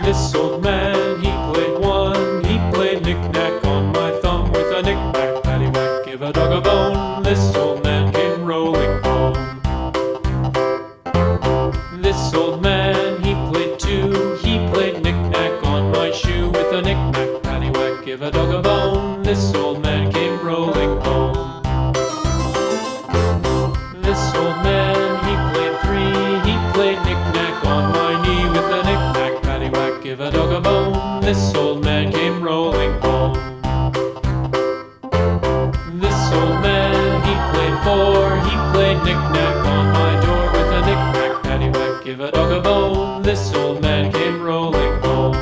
This old man, he played one. He played knick-knack on my thumb with a knick-knack, paddywhack, give a dog a bone. This old man came rolling home. This old man, he played two. He played knick-knack on my shoe with a knick-knack, paddywhack, give a dog a bone. This old man came rolling home. This old man, he played three. He played knick-knack on my knee with a knick-knack, paddywhack, give a dog a bone. This old man came rolling home. This old man, he played four. He played knick-knack on my door with a knick-knack, paddywhack, give a dog a bone. This old man came rolling home.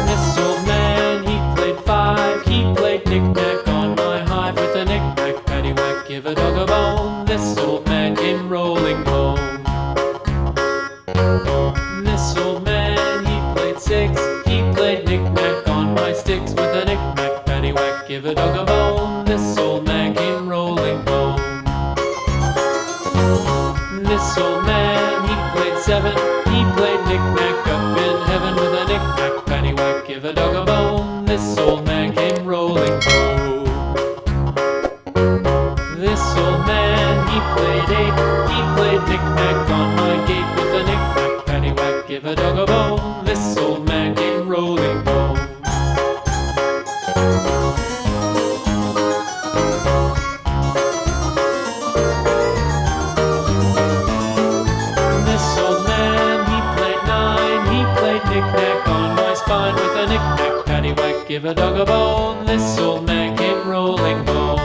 This old man, he played five. He played knick-knack on my hive with a knick-knack, paddywhack, give a dog a bone. This old man came rolling home. This old man, he played six. He played knick-knack on my sticks with a knick-knack, paddywhack, give a dog a bone. This old man came rolling home. This old man, he played seven. He played knick-knack up in heaven with a knick-knack, paddywhack, give a dog a bone. This old man came rolling home. This old man, he played eight. He played knick-knack on my gate with a knick-knack, paddywhack, give a dog a bone. This old man came rolling home. This old man, he played nine. He played knick-knack on my spine with a knick-knack, paddywhack, give a dog a bone. This old man came rolling home.